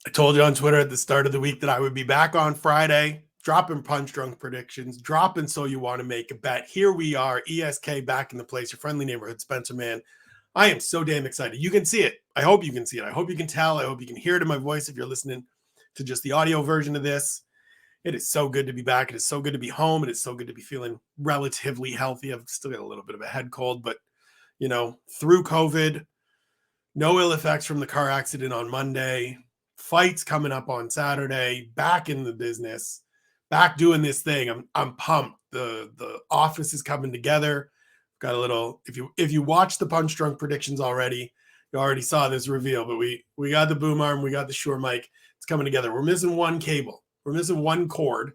I told you on Twitter at the start of the week that I would be back on Friday, dropping punch drunk predictions, dropping so you want to make a bet. Here we are, ESK back in the place, your friendly neighborhood Spencer man. I am so damn excited. You can see it. I hope you can see it. I hope you can tell. I hope you can hear it in my voice if you're listening to just the audio version of this. It is so good to be back. It is so good to be home. It is so good to be feeling relatively healthy. I've still got a little bit of a head cold, but, you know, through COVID, no ill effects from the car accident on Monday, fights coming up on Saturday, back in the business, back doing this thing. I'm pumped. The office is coming together. Got a little, if you watched the punch drunk predictions already, you already saw this reveal, but we got the boom arm, we got the Shure mic. It's coming together. We're missing one cable. We're missing one cord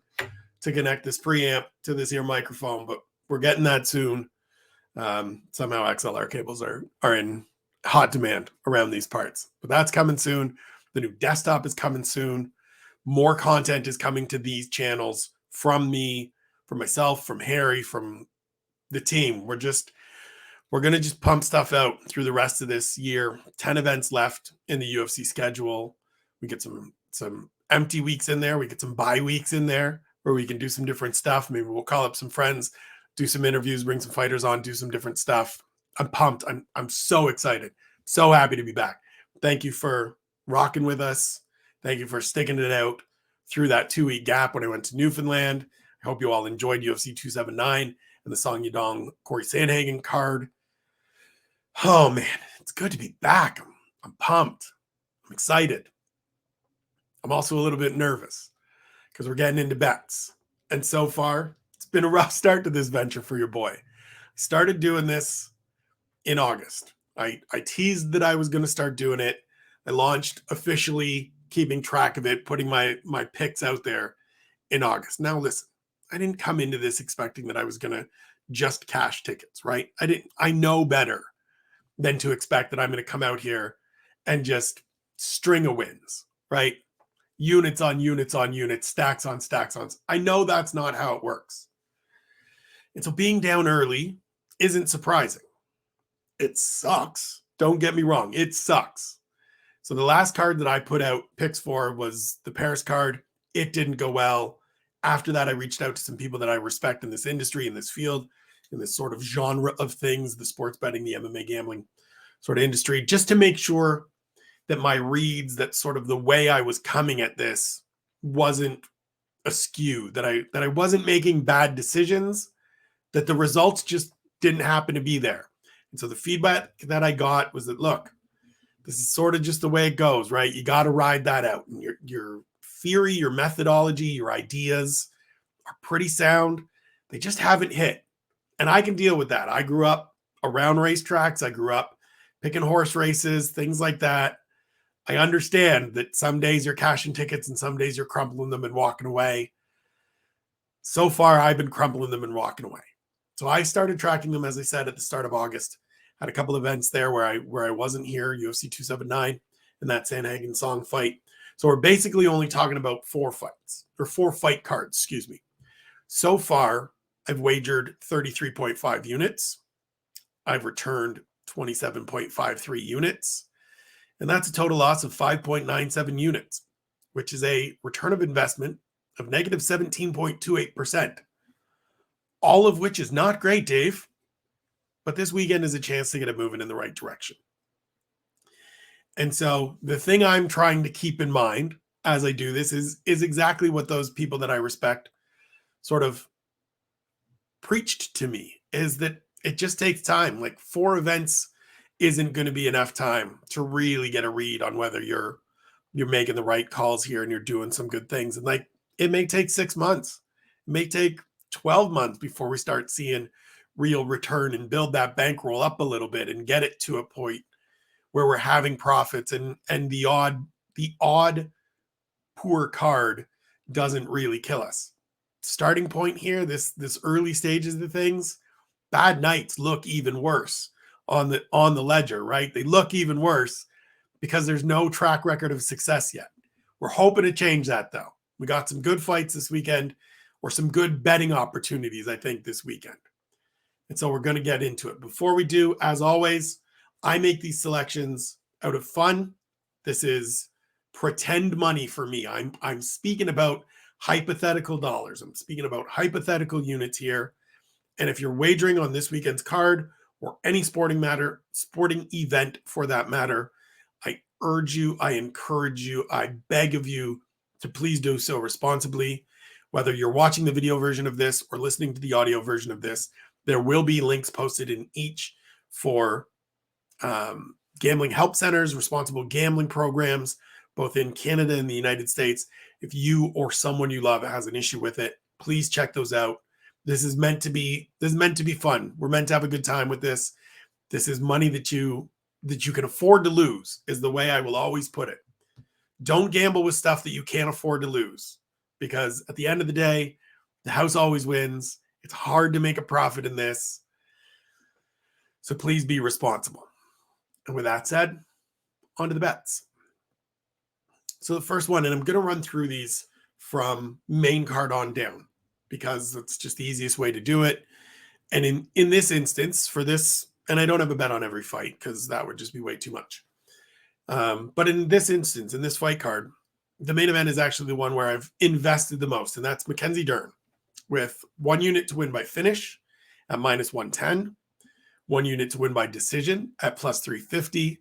to connect this preamp to this ear microphone, but we're getting that soon. Somehow XLR cables are in hot demand around these parts, but that's coming soon. The new desktop is coming soon. More content is coming to these channels from me, from myself, from Harry, from the team. We're going to just pump stuff out through the rest of this year. 10 events left in the UFC schedule. We get some empty weeks in there. We get some bye weeks in there where we can do some different stuff. Maybe we'll call up some friends, do some interviews, bring some fighters on, do some different stuff. I'm pumped. I'm so excited. So happy to be back. Thank you for rocking with us. Thank you for sticking it out through that 2-week gap when I went to Newfoundland. I hope you all enjoyed UFC 279 and the Song Yadong Corey Sandhagen card. Oh man, it's good to be back. I'm pumped. I'm excited. I'm also a little bit nervous because we're getting into bets. And so far, it's been a rough start to this venture for your boy. I started doing this in August. I teased that I was going to start doing it. I launched officially keeping track of it, putting my picks out there in August. Now listen, I didn't come into this expecting that I was going to just cash tickets, right? I know better than to expect that I'm going to come out here and just string of wins, right? Units on units on units, stacks on stacks on. I know that's not how it works. And so being down early isn't surprising. It sucks. Don't get me wrong. It sucks. So the last card that I put out picks for was the Paris card. It didn't go well. After that, I reached out to some people that I respect in this industry, in this field, in this sort of genre of things, the sports betting, the MMA gambling sort of industry, just to make sure that my reads, that sort of the way I was coming at this wasn't askew, that I wasn't making bad decisions, that the results just didn't happen to be there. And so the feedback that I got was that, look, this is sort of just the way it goes, right? You got to ride that out. And your theory, your methodology, your ideas are pretty sound. They just haven't hit. And I can deal with that. I grew up around racetracks. I grew up picking horse races, things like that. I understand that some days you're cashing tickets and some days you're crumpling them and walking away. So far, I've been crumpling them and walking away. So I started tracking them, as I said, at the start of August. Had a couple events there where I wasn't here, UFC 279 and that Sandhagen Song fight. So we're basically only talking about 4 fights, or 4 fight cards, excuse me. So far, I've wagered 33.5 units. I've returned 27.53 units. And that's a total loss of 5.97 units, which is a return of investment of negative 17.28%. All of which is not great, Dave. But this weekend is a chance to get it moving in the right direction. And so the thing I'm trying to keep in mind as I do this is exactly what those people that I respect sort of preached to me, is that it just takes time. Like 4 events isn't going to be enough time to really get a read on whether you're making the right calls here and you're doing some good things. And like, it may take 6 months, it may take 12 months before we start seeing real return and build that bankroll up a little bit and get it to a point where we're having profits and the odd poor card doesn't really kill us. Starting point here, this early stages of the things, bad nights look even worse on the ledger, right? They look even worse because there's no track record of success yet. We're hoping to change that though. We got some good fights this weekend, or some good betting opportunities, I think, this weekend. And so we're going to get into it. Before we do, as always, I make these selections out of fun. This is pretend money for me. I'm speaking about hypothetical dollars. I'm speaking about hypothetical units here. And if you're wagering on this weekend's card or any sporting event for that matter, I urge you, I encourage you, I beg of you to please do so responsibly. Whether you're watching the video version of this or listening to the audio version of this, there will be links posted in each for gambling help centers, responsible gambling programs, both in Canada and the United States. If you or someone you love has an issue with it, please check those out. This is meant to be fun. We're meant to have a good time with this. This is money that you can afford to lose, is the way I will always put it. Don't gamble with stuff that you can't afford to lose, because at the end of the day, the house always wins. It's hard to make a profit in this. So please be responsible. And with that said, on to the bets. So the first one, and I'm going to run through these from main card on down, because that's just the easiest way to do it. And in this instance, for this, and I don't have a bet on every fight because that would just be way too much. But in this instance, in this fight card, the main event is actually the one where I've invested the most, and that's Mackenzie Dern with 1 unit to win by finish at -110, 1 unit to win by decision at +350,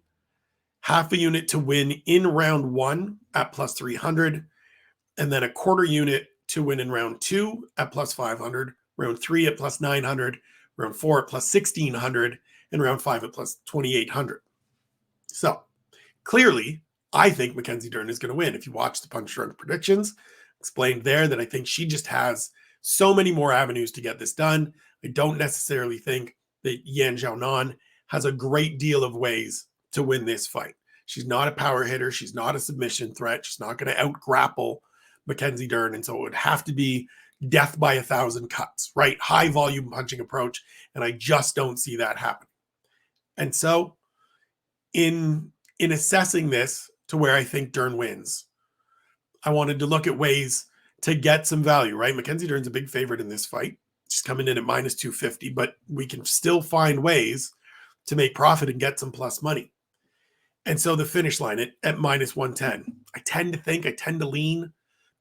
half a unit to win in round 1 at +300, and then a quarter unit to win in round 2 at +500, round 3 at +900, round 4 at +1600, and round 5 at +2800. So clearly, I think Mackenzie Dern is going to win. If you watch the Punch Drunk predictions, explained there that I think she just has so many more avenues to get this done. I don't necessarily think that Xiaonan has a great deal of ways to win this fight. She's not a power hitter. She's not a submission threat. She's not going to out-grapple Mackenzie Dern. And so it would have to be death by 1,000 cuts, right? High volume punching approach. And I just don't see that happening. And so in assessing this to where I think Dern wins, I wanted to look at ways to get some value, right? Mackenzie Dern's a big favorite in this fight. She's coming in at -250, but we can still find ways to make profit and get some plus money. And so the finish line at -110, I tend to lean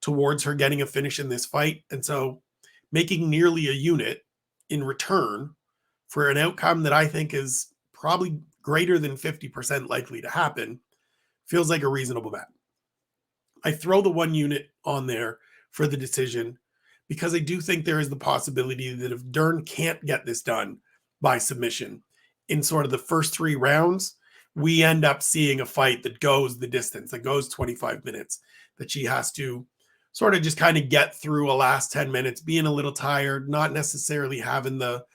towards her getting a finish in this fight. And so making nearly a unit in return for an outcome that I think is probably greater than 50% likely to happen feels like a reasonable bet. I throw the 1 unit on there for the decision because I do think there is the possibility that if Dern can't get this done by submission in sort of the first 3 rounds, we end up seeing a fight that goes the distance, that goes 25 minutes, that she has to sort of just kind of get through a last 10 minutes, being a little tired, not necessarily having the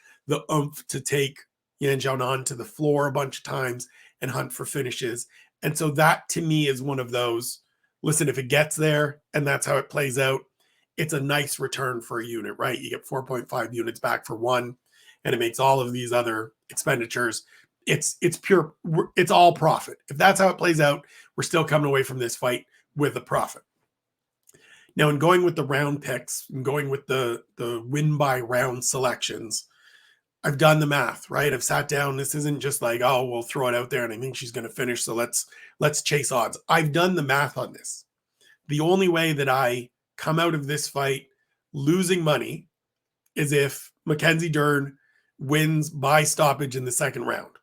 oomph to take Xiaonan to the floor a bunch of times and hunt for finishes. And so that to me is one of those, listen, if it gets there and that's how it plays out, it's a nice return for a unit, right? You get 4.5 units back for 1, and it makes all of these other expenditures. It's pure, it's all profit. If that's how it plays out, we're still coming away from this fight with a profit. Now, in going with the round picks and going with the win by round selections, I've done the math, right? I've sat down. This isn't just like, oh, we'll throw it out there and I think she's going to finish, so let's chase odds. I've done the math on this. The only way that I come out of this fight losing money is if Mackenzie Dern wins by stoppage in the second round,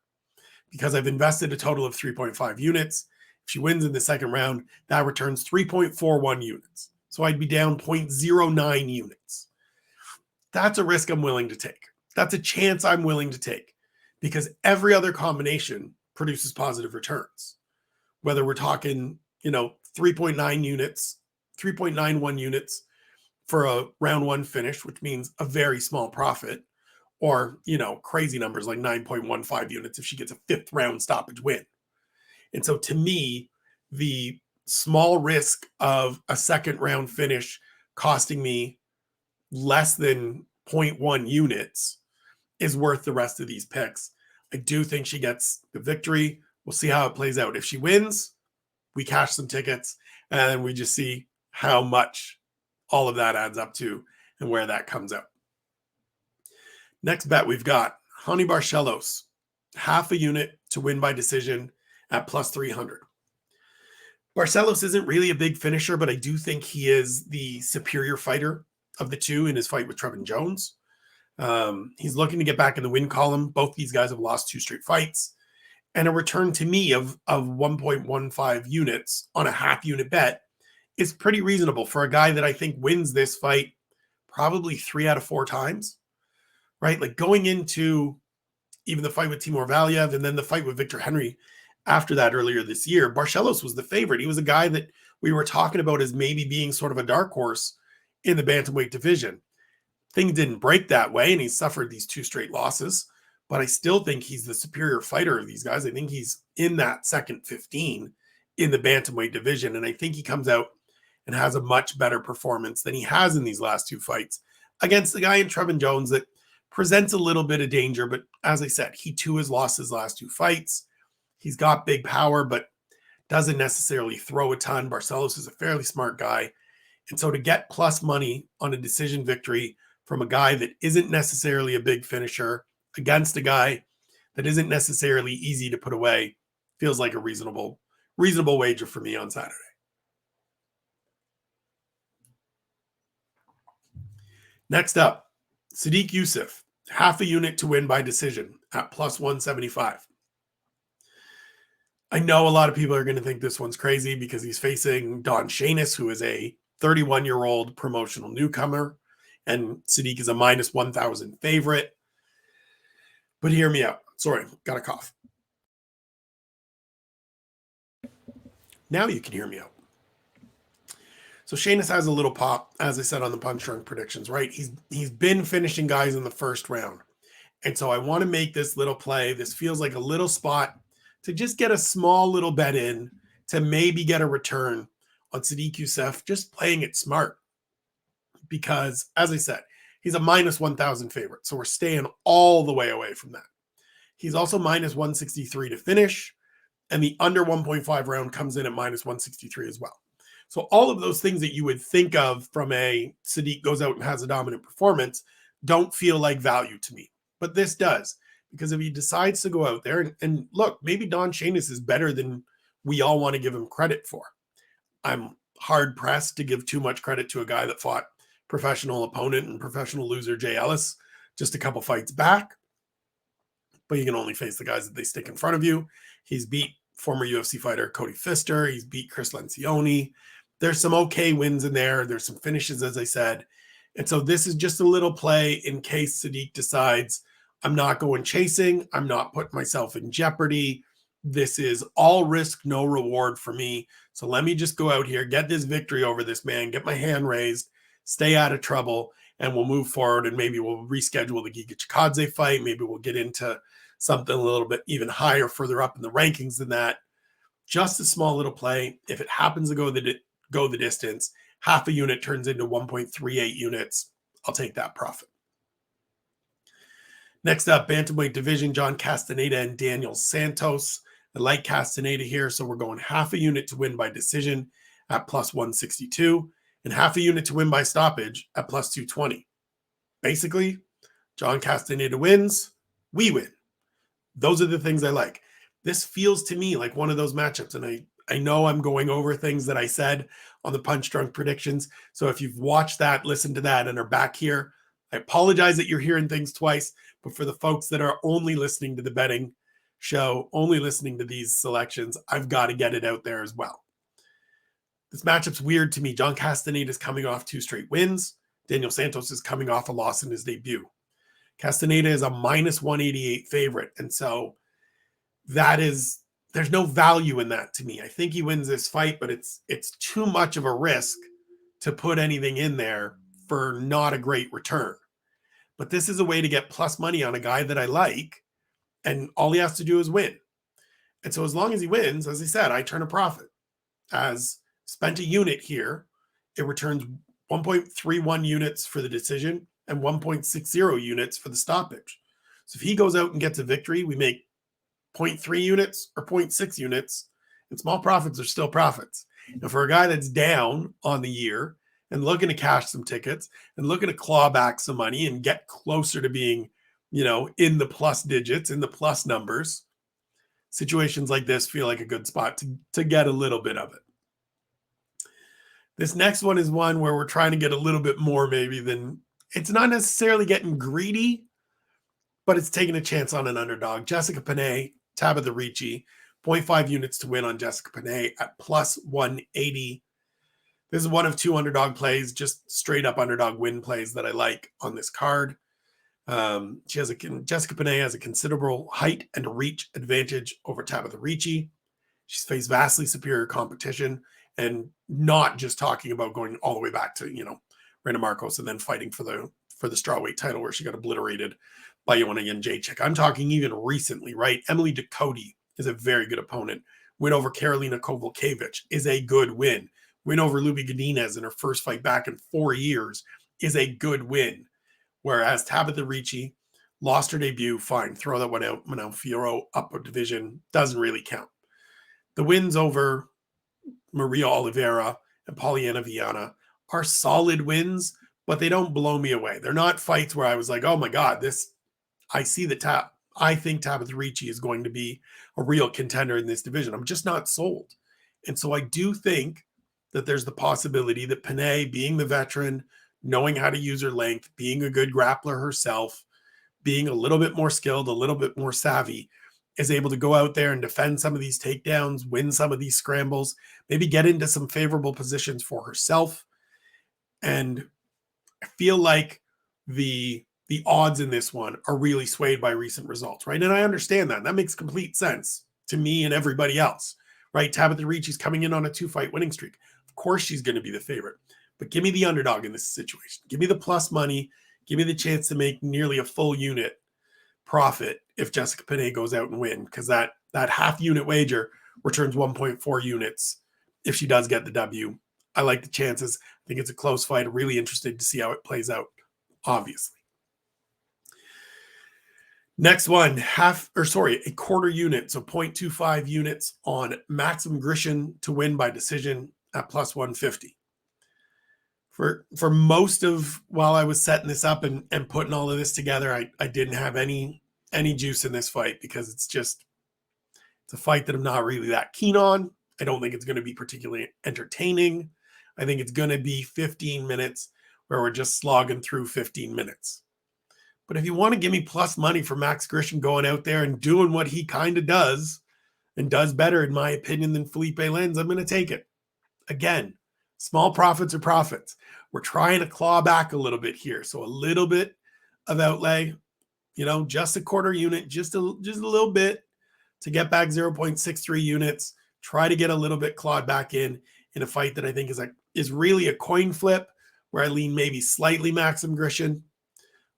because I've invested a total of 3.5 units. If she wins in the second round, that returns 3.41 units. So I'd be down 0.09 units. That's a risk I'm willing to take. That's a chance I'm willing to take, because every other combination produces positive returns. Whether we're talking, 3.9 units, 3.91 units for a round 1 finish, which means a very small profit, or, crazy numbers like 9.15 units if she gets a 5th round stoppage win. And so to me, the small risk of a second round finish costing me less than 0.1 units is worth the rest of these picks. I do think she gets the victory. We'll see how it plays out. If she wins, we cash some tickets and we just see how much all of that adds up to and where that comes out. Next bet we've got Raoni Barcelos, half a unit to win by decision at +300. Barcelos isn't really a big finisher, but I do think he is the superior fighter of the two in his fight with Trevin Jones. He's looking to get back in the win column. Both these guys have lost 2 straight fights. And a return to me of 1.15 units on a half unit bet is pretty reasonable for a guy that I think wins this fight probably 3 out of 4 times, right? Like going into even the fight with Timur Valiev and then the fight with Victor Henry after that earlier this year, Barcelos was the favorite. He was a guy that we were talking about as maybe being sort of a dark horse in the bantamweight division. Things didn't break that way, and he suffered these 2 straight losses, but I still think he's the superior fighter of these guys. I think he's in that second 15 in the bantamweight division, and I think he comes out and has a much better performance than he has in these last 2 fights against the guy in Trevin Jones that presents a little bit of danger. But as I said, he too has lost his last 2 fights. He's got big power, but doesn't necessarily throw a ton. Barcelos is a fairly smart guy. And so to get plus money on a decision victory from a guy that isn't necessarily a big finisher against a guy that isn't necessarily easy to put away feels like a reasonable wager for me on Saturday. Next up, Sodiq Yusuff, half a unit to win by decision at plus 175. I know a lot of people are going to think this one's crazy because he's facing Don Shainis, who is a 31-year-old promotional newcomer, and Sodiq is a minus 1,000 favorite. But hear me out. Sorry, got a cough. Now you can hear me out. So Shainis has a little pop, as I said on the Punch Drunk predictions, right? He's been finishing guys in the first round. And so I want to make this little play. This feels like a little spot to just get a small little bet in to maybe get a return on Sodiq Yusuff, just playing it smart. Because, as I said, he's a minus 1,000 favorite. So we're staying all the way away from that. He's also minus 163 to finish. And the under 1.5 round comes in at minus 163 as well. So all of those things that you would think of from a Sodiq goes out and has a dominant performance don't feel like value to me. But this does. Because if he decides to go out there and look, maybe Don Shainis is better than we all want to give him credit for. I'm hard pressed to give too much credit to a guy that fought professional opponent and professional loser Jay Ellis just a couple fights back. But you can only face the guys that they stick in front of you. He's beat former UFC fighter Cody Pfister. He's beat Chris Lencioni. There's some okay wins in there. There's some finishes, as I said. And so this is just a little play in case Sodiq decides, I'm not going chasing. I'm not putting myself in jeopardy. This is all risk, no reward for me. So let me just go out here, get this victory over this man, get my hand raised, stay out of trouble, and we'll move forward. And maybe we'll reschedule the Giga Chikadze fight. Maybe we'll get into something a little bit even higher, further up in the rankings than that. Just a small little play. If it happens to go the distance, half a unit turns into 1.38 units. I'll take that profit. Next up, bantamweight division, John Castenada and Daniel Santos. I like Castaneda here, so we're going half a unit to win by decision at plus 162 and half a unit to win by stoppage at plus 220. Basically, John Castaneda wins, we win. Those are the things I like. This feels to me like one of those matchups, and I know I'm going over things that I said on the Punch Drunk predictions, so if you've watched that, listened to that, and are back here, I apologize that you're hearing things twice, but for the folks that are only listening to the betting show, only listening to these selections, I've got to get it out there as well. This matchup's weird to me. John Castaneda is coming off 2 straight wins. Daniel Santos is coming off a loss in his debut. Castaneda is a minus 188 favorite, and so there's no value in that to me. I think he wins this fight, but it's too much of a risk to put anything in there for not a great return. But this is a way to get plus money on a guy that I like, and all he has to do is win. And so as long as he wins, as I said, I turn a profit. As spent a unit here, it returns 1.31 units for the decision and 1.60 units for the stoppage. So if he goes out and gets a victory, we make 0.3 units or 0.6 units, and small profits are still profits. And for a guy that's down on the year and looking to cash some tickets and looking to claw back some money and get closer to being, in the plus digits, in the plus numbers, situations like this feel like a good spot to get a little bit of it. This next one is one where we're trying to get a little bit more maybe than, it's not necessarily getting greedy, but it's taking a chance on an underdog. Jessica Penne, Tabitha Ricci, 0.5 units to win on Jessica Penne at plus 180. This is one of two underdog plays, just straight up underdog win plays that I like on this card. Jessica Penne has a considerable height and reach advantage over Tabitha Ricci. She's faced vastly superior competition, and not just talking about going all the way back to, Rena Marcos and then fighting for the strawweight title where she got obliterated by Joanna Jędrzejczyk. I'm talking even recently, right? Emily Ducote is a very good opponent. Win over Karolina Kowalkiewicz is a good win. Win over Luby Godinez in her first fight back in 4 years is a good win. Whereas Tabitha Ricci lost her debut, fine, throw that one out. Manon Fiorot up a division, doesn't really count. The wins over Maria Oliveira and Polyana Viana are solid wins, but they don't blow me away. They're not fights where I was like, oh my God, I see the I think Tabitha Ricci is going to be a real contender in this division. I'm just not sold. And so I do think that there's the possibility that Penne, being the veteran, knowing how to use her length, being a good grappler herself, being a little bit more skilled, a little bit more savvy, is able to go out there and defend some of these takedowns, win some of these scrambles, maybe get into some favorable positions for herself. And I feel like the odds in this one are really swayed by recent results, right? And I understand that. That makes complete sense to me and everybody else, right? Tabitha Ricci's coming in on a 2-fight winning streak. Of course she's going to be the favorite. But give me the underdog in this situation. Give me the plus money. Give me the chance to make nearly a full unit profit if Jessica Penne goes out and win, because that half unit wager returns 1.4 units if she does get the W. I like the chances. I think it's a close fight. I'm really interested to see how it plays out, obviously. Next one, a quarter unit, so 0.25 units on Maxim Grishin to win by decision at plus 150. For most of while I was setting this up and putting all of this together, I didn't have any juice in this fight because it's a fight that I'm not really that keen on. I don't think it's going to be particularly entertaining. I think it's going to be 15 minutes where we're just slogging through 15 minutes. But if you want to give me plus money for Max Grishin going out there and doing what he kind of does and does better, in my opinion, than Felipe Lins, I'm going to take it. Again, small profits are profits. We're trying to claw back a little bit here. So a little bit of outlay, just a quarter unit, just a little bit to get back 0.63 units. Try to get a little bit clawed back in a fight that I think is really a coin flip where I lean maybe slightly Maxim Grishin.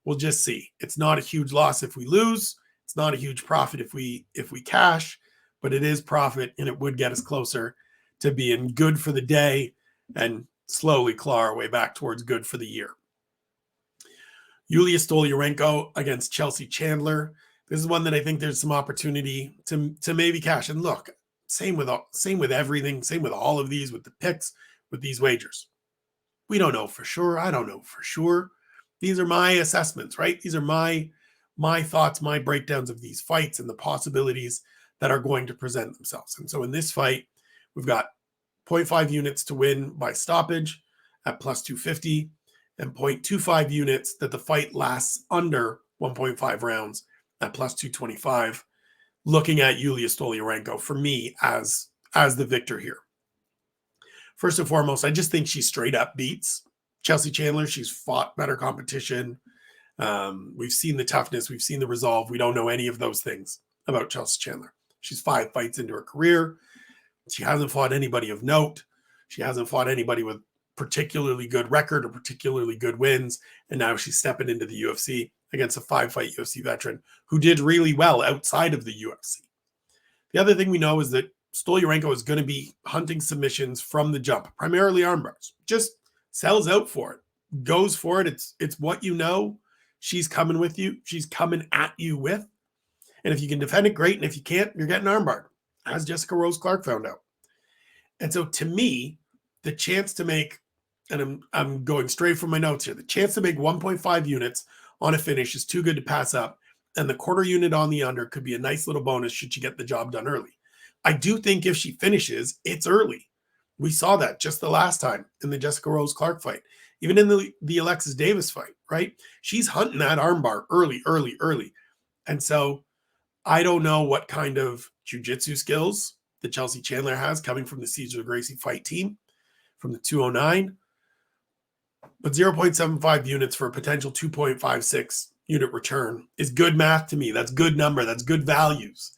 We'll just see. It's not a huge loss if we lose. It's not a huge profit if we cash, but it is profit, and it would get us closer to being good for the day and slowly claw our way back towards good for the year. Julija Stoliarenko against Chelsea Chandler. This is one that I think there's some opportunity to maybe cash. And look, same with everything, same with all of these, with the picks, with these wagers. We don't know for sure. I don't know for sure. These are my assessments, right? These are my thoughts, my breakdowns of these fights and the possibilities that are going to present themselves. And so in this fight, we've got 0.5 units to win by stoppage at plus 250 and 0.25 units that the fight lasts under 1.5 rounds at plus 225. Looking at Julija Stoliarenko for me as the victor here. First and foremost, I just think she straight up beats Chelsea Chandler. She's fought better competition. We've seen the toughness. We've seen the resolve. We don't know any of those things about Chelsea Chandler. She's 5 fights into her career. She hasn't fought anybody of note. She hasn't fought anybody with particularly good record or particularly good wins. And now she's stepping into the UFC against a 5-fight UFC veteran who did really well outside of the UFC. The other thing we know is that Stoliarenko is going to be hunting submissions from the jump, primarily armbars. Just sells out for it, goes for it. It's what you know. She's coming with you. She's coming at you with. And if you can defend it, great. And if you can't, you're getting armbarred, as Jessica Rose Clark found out. And so to me, the chance to make, and I'm going straight from my notes here, the chance to make 1.5 units on a finish is too good to pass up. And the quarter unit on the under could be a nice little bonus should she get the job done early. I do think if she finishes, it's early. We saw that just the last time in the Jessica Rose Clark fight, even in the Alexis Davis fight, right? She's hunting that armbar early. And so I don't know what kind of jiu-jitsu skills that Chelsea Chandler has coming from the Cesar Gracie fight team from the 209, but 0.75 units for a potential 2.56 unit return is good math to me. That's good number. That's good values,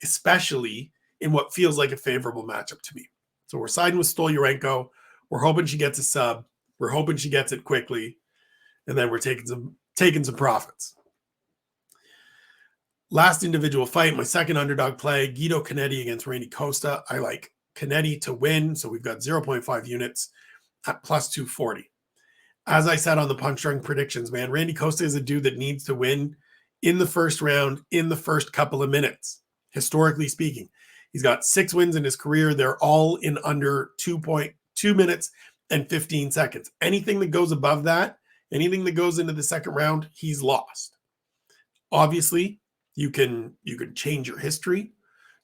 especially in what feels like a favorable matchup to me. So we're siding with Stoliarenko. We're hoping she gets a sub. We're hoping she gets it quickly. And then we're taking some profits. Last individual fight, my second underdog play, Guido Cannetti against Raoni Costa. I like Cannetti to win. So we've got 0.5 units at plus 240. As I said on the punch drunk predictions, man, Raoni Costa is a dude that needs to win in the first round, in the first couple of minutes, historically speaking. He's got 6 wins in his career. They're all in under 2.2 minutes and 15 seconds. Anything that goes above that, anything that goes into the second round, he's lost. Obviously, you can change your history.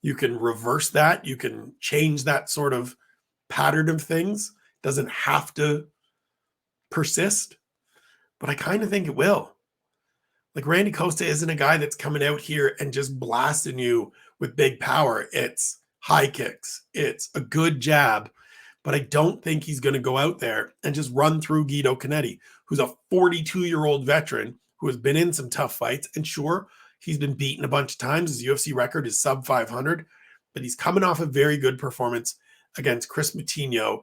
You can reverse that. You can change that sort of pattern of things. Doesn't have to persist, but I kind of think it will. Like, Raoni Costa isn't a guy that's coming out here and just blasting you with big power. It's high kicks. It's a good jab, but I don't think he's going to go out there and just run through Guido Cannetti, who's a 42-year-old veteran who has been in some tough fights. And sure, he's been beaten a bunch of times. His UFC record is sub 500, but he's coming off a very good performance against Chris Moutinho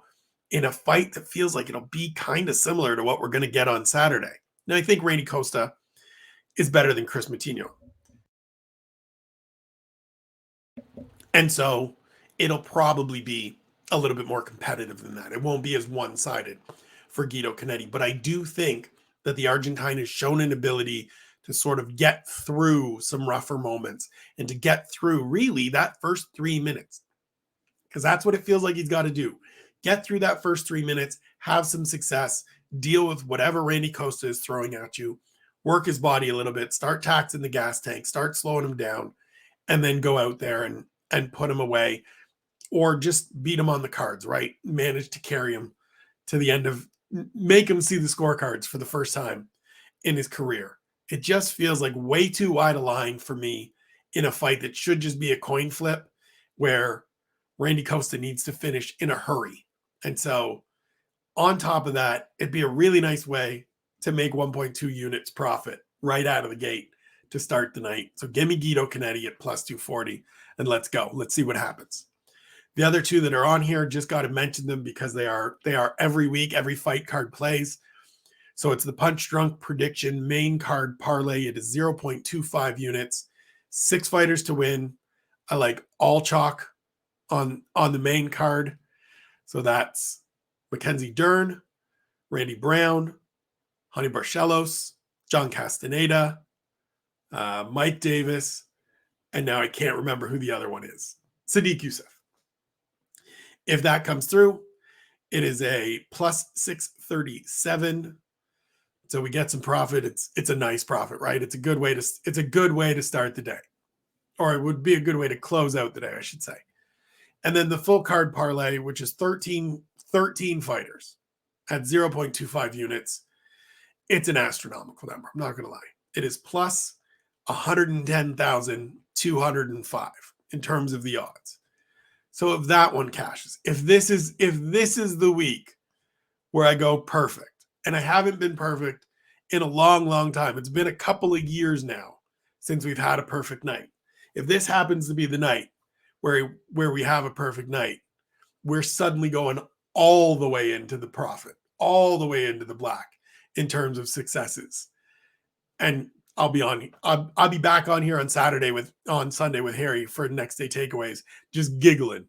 in a fight that feels like it'll be kind of similar to what we're going to get on Saturday. Now, I think Raoni Costa is better than Chris Moutinho. And so it'll probably be a little bit more competitive than that. It won't be as one-sided for Guido Cannetti. But I do think that the Argentine has shown an ability to sort of get through some rougher moments and to get through really that first 3 minutes. Because that's what it feels like he's got to do. Get through that first 3 minutes, have some success, deal with whatever Raoni Costa is throwing at you, work his body a little bit, start taxing the gas tank, start slowing him down, and then go out there and put him away, or just beat him on the cards, right? Manage to carry him to the end of, make him see the scorecards for the first time in his career. It just feels like way too wide a line for me in a fight that should just be a coin flip where Raoni Costa needs to finish in a hurry. And so on top of that, it'd be a really nice way to make 1.2 units profit right out of the gate to start the night. So give me Guido Cannetti at plus 240 and let's go. Let's see what happens. The other two that are on here, just got to mention them because they are every week, every fight card plays. So it's the Punch Drunk Prediction main card parlay. It is 0.25 units, 6 fighters to win. I like all chalk on the main card. So that's Mackenzie Dern, Randy Brown, Raoni Barcelos, John Castenada, Mike Davis, and now I can't remember who the other one is. Sodiq Yusuff. If that comes through, it is a plus 637. So we get some profit. It's a nice profit, right? It's a good way to start the day. Or it would be a good way to close out the day, I should say. And then the full card parlay, which is 13 fighters at 0.25 units. It's an astronomical number. I'm not going to lie. It is plus 110,205 in terms of the odds. So if that one cashes, if this is the week where I go perfect, and I haven't been perfect in a long, long time. It's been a couple of years now since we've had a perfect night. If this happens to be the night where we have a perfect night, we're suddenly going all the way into the profit, all the way into the black in terms of successes. And I'll be back on here on Sunday with Harry for next day takeaways, just giggling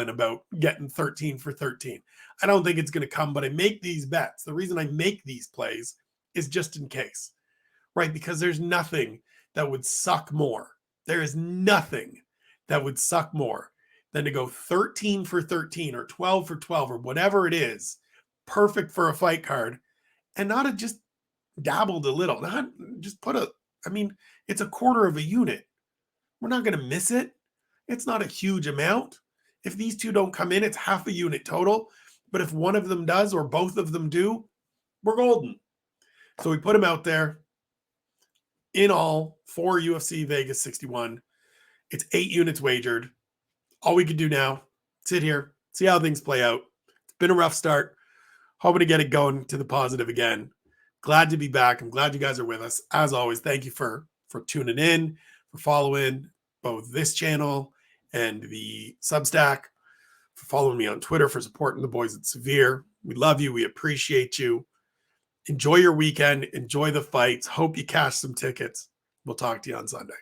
about getting 13 for 13. I don't think it's going to come, but I make these bets. The reason I make these plays is just in case, right? Because there's nothing that would suck more. There is nothing that would suck more than to go 13 for 13 or 12 for 12 or whatever it is, perfect for a fight card, and not have just dabbled a little, not just it's a quarter of a unit. We're not going to miss it. It's not a huge amount. If these two don't come in, it's half a unit total. But if one of them does or both of them do, we're golden. So we put them out there. In all, for UFC Vegas 61, it's 8 units wagered. All we can do now, sit here, see how things play out. It's been a rough start. Hoping to get it going to the positive again. Glad to be back. I'm glad you guys are with us. As always, thank you for tuning in, for following both this channel and the Substack, for following me on Twitter, for supporting the boys at Severe. We love you. We appreciate you. Enjoy your weekend. Enjoy the fights. Hope you cash some tickets. We'll talk to you on Sunday.